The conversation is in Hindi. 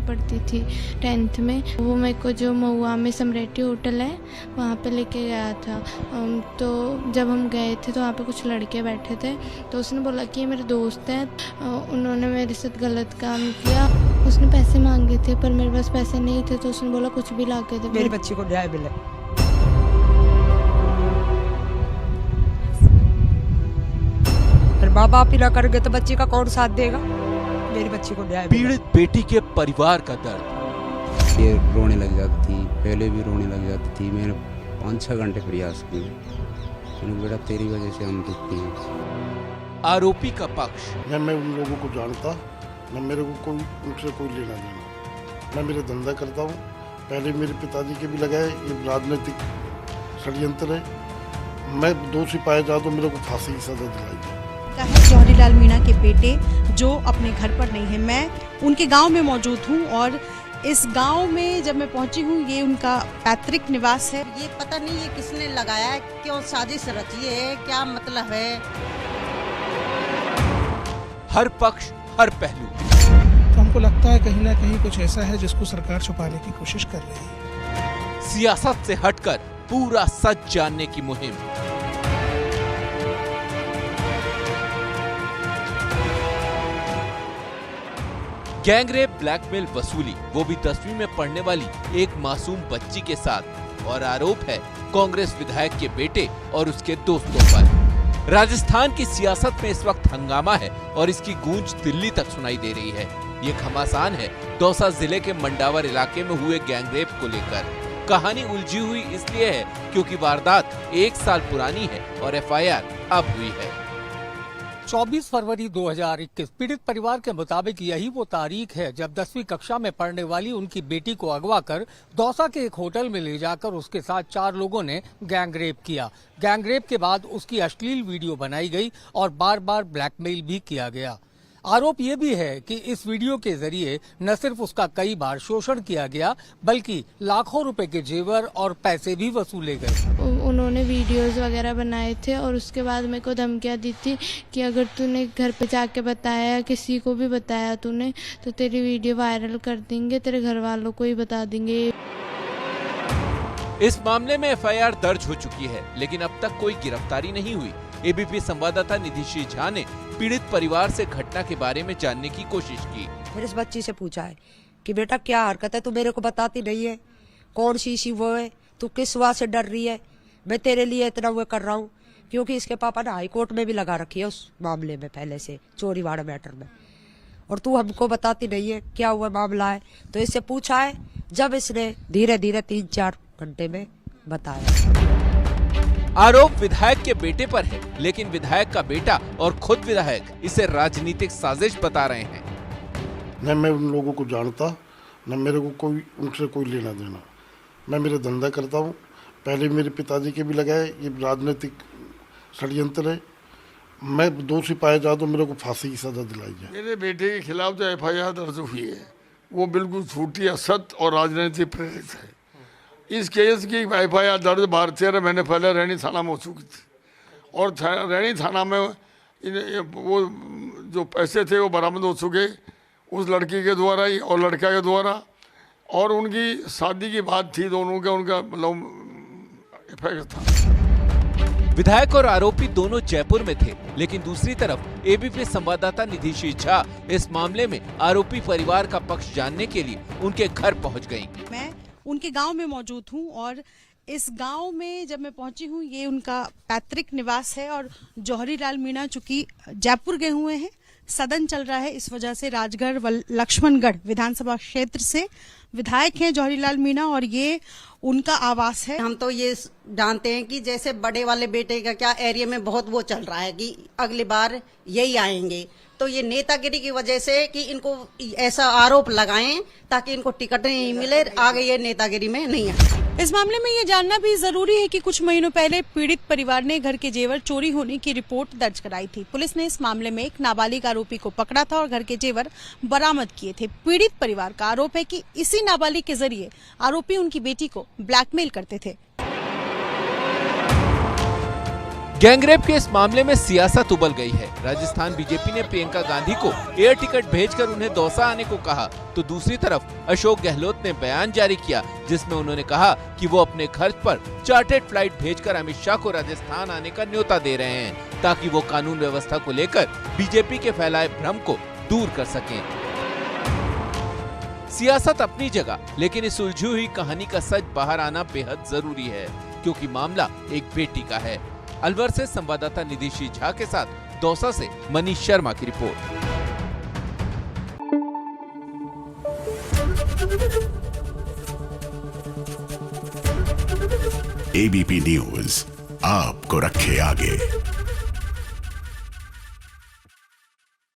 पढ़ती थी 10th में। वो मेरे को जो महुआ में सम्राटी होटल है वहाँ पे लेके गया था। तो जब हम गए थे तो वहाँ पे कुछ लड़के बैठे थे, तो उसने बोला कि ये मेरे दोस्त हैं, उन्होंने मेरे साथ गलत काम किया। उसने पैसे मांगे थे पर मेरे पास पैसे नहीं थे, तो उसने बोला कुछ भी ला के दे। मेरी बच्ची को न्याय मिले। फिर माँ बाप ही ना करेंगे तो बच्ची का कौन साथ देगा? मेरी बच्ची को न्याय मिले। पीड़ित बेटी के परिवार का दर्द। ये रोने लग जाती थी, पहले भी रोने लग जाती थी। मैंने 5-6 घंटे प्रयास किए, मैंने बेटा तेरी वजह से हम दुखी हैं। आरोपी का पक्ष। न मैं उन लोगों को जानता, न मेरे को कोई उनसे कोई लेना देना। मैं मेरे धंधा करता हूँ, पहले मेरे पिताजी के भी लगाए। ये राजनीतिक षड्यंत्र है। मैं दोषी पाया जाऊँ तो मेरे को फांसी की सजा दिलाई जाए। है जौहरीलाल मीणा के बेटे जो अपने घर पर नहीं है। मैं उनके गांव में मौजूद हूं और इस गांव में जब मैं पहुंची हूं, ये उनका पैतृक निवास है। ये पता नहीं ये किसने लगाया है, क्यों साजिश रची है, क्या मतलब है। हर पक्ष हर पहलू। तो हमको लगता है कहीं ना कहीं कुछ ऐसा है जिसको सरकार छुपाने की कोशिश कर रही है। सियासत से हटकर पूरा सच जानने की मुहिम। गैंगरेप, ब्लैकमेल, वसूली, वो भी 10वीं में पढ़ने वाली एक मासूम बच्ची के साथ। और आरोप है कांग्रेस विधायक के बेटे और उसके दोस्तों पर। राजस्थान की सियासत में इस वक्त हंगामा है और इसकी गूंज दिल्ली तक सुनाई दे रही है। ये घमासान है दौसा जिले के मंडावर इलाके में हुए गैंगरेप को लेकर। कहानी उलझी हुई इसलिए है क्योंकि वारदात 1 साल पुरानी है और FIR अब हुई है। 24 फरवरी 2021। पीड़ित परिवार के मुताबिक यही वो तारीख है जब 10वीं कक्षा में पढ़ने वाली उनकी बेटी को अगवा कर दौसा के एक होटल में ले जाकर उसके साथ 4 लोगों ने गैंगरेप किया। गैंगरेप के बाद उसकी अश्लील वीडियो बनाई गई और बार बार ब्लैकमेल भी किया गया। आरोप ये भी है कि इस वीडियो के जरिए न सिर्फ उसका कई बार शोषण किया गया बल्कि लाखों रुपए के जेवर और पैसे भी वसूले गए। उन्होंने वीडियोस वगैरह बनाए थे और उसके बाद मेरे को धमकियाँ दी थी कि अगर तूने घर पे जाके बताया, किसी को भी बताया तूने, तो तेरी वीडियो वायरल कर देंगे, तेरे घर वालों को ही बता देंगे। इस मामले में FIR दर्ज हो चुकी है, लेकिन अब तक कोई गिरफ्तारी नहीं हुई। ABP संवाददाता निधि श्री झा ने पीड़ित परिवार से घटना के बारे में जानने की कोशिश की। फिर इस बच्ची से पूछा है कि बेटा क्या हरकत है, तू मेरे को बताती नहीं है, कौन सी वो है, तू किस बात से डर रही है, मैं तेरे लिए इतना वो कर रहा हूँ। क्योंकि इसके पापा ने हाई कोर्ट में भी लगा रखी है उस मामले में, पहले से चोरीवाड़ा मैटर में, और तू हमको बताती नहीं है क्या हुआ मामला है। तो इससे पूछा है, जब इसने धीरे धीरे 3-4 घंटे में बताया। आरोप विधायक के बेटे पर है, लेकिन विधायक का बेटा और खुद विधायक इसे राजनीतिक साजिश बता रहे हैं। न मैं उन लोगों को जानता, न मेरे को कोई उनसे कोई लेना देना। मैं मेरे धंधा करता हूँ, पहले मेरे पिताजी के भी लगाए। ये राजनीतिक षड्यंत्र है। मैं दोषी पाया जाऊँ तो मेरे को फांसी की सजा दिलाई जाए। मेरे बेटे के खिलाफ जो FIR दर्ज हुई है वो बिल्कुल झूठी, असत्य और राजनीतिक प्रेरित है। इस केस की FIR दर्ज 12-13 महीने पहले रैनी थाना में हो चुकी थी और रैनी थाना में वो जो पैसे थे वो बरामद हो चुके उस लड़की के द्वारा ही और लड़का के द्वारा, और उनकी शादी की बात थी दोनों के, उनका मतलब FIR था। विधायक और आरोपी दोनों जयपुर में थे, लेकिन दूसरी तरफ ABP संवाददाता निधि श्री झा इस मामले में आरोपी परिवार का पक्ष जानने के लिए उनके घर पहुंच गईं। मैं उनके गांव में मौजूद हूं और इस गांव में जब मैं पहुंची हूं, ये उनका पैतृक निवास है। और जौहरीलाल मीणा चूंकि जयपुर गए हुए हैं, सदन चल रहा है, इस वजह से राजगढ़ व लक्ष्मणगढ़ विधानसभा क्षेत्र से विधायक हैं जौहरीलाल मीणा और ये उनका आवास है। हम तो ये जानते हैं कि जैसे बड़े वाले बेटे का क्या एरिया में बहुत वो चल रहा है कि अगली बार यही आएंगे, तो ये नेतागिरी की वजह से कि इनको ऐसा आरोप लगाएं ताकि इनको टिकट नहीं मिले, आगे ये नेतागिरी में नहीं आए। इस मामले में ये जानना भी जरूरी है कि कुछ महीनों पहले पीड़ित परिवार ने घर के जेवर चोरी होने की रिपोर्ट दर्ज कराई थी। पुलिस ने इस मामले में एक नाबालिग आरोपी को पकड़ा था और घर के जेवर बरामद किए थे। पीड़ित परिवार का आरोप है कि इसी नाबालिग के जरिए आरोपी उनकी बेटी को ब्लैकमेल करते थे। गैंगरेप के इस मामले में सियासत उबल गई है। राजस्थान बीजेपी ने प्रियंका गांधी को एयर टिकट भेजकर उन्हें दौसा आने को कहा, तो दूसरी तरफ अशोक गहलोत ने बयान जारी किया जिसमें उन्होंने कहा कि वो अपने खर्च पर चार्टर्ड फ्लाइट भेजकर अमित शाह को राजस्थान आने का न्योता दे रहे हैं ताकि वो कानून व्यवस्था को लेकर बीजेपी के फैलाए भ्रम को दूर कर सकें। सियासत अपनी जगह, लेकिन इस उलझी हुई कहानी का सच बाहर आना बेहद जरूरी है क्योंकि मामला एक बेटी का है। अलवर से संवाददाता निधिशी झा के साथ दौसा से मनीष शर्मा की रिपोर्ट। एबीपी न्यूज आपको रखे आगे।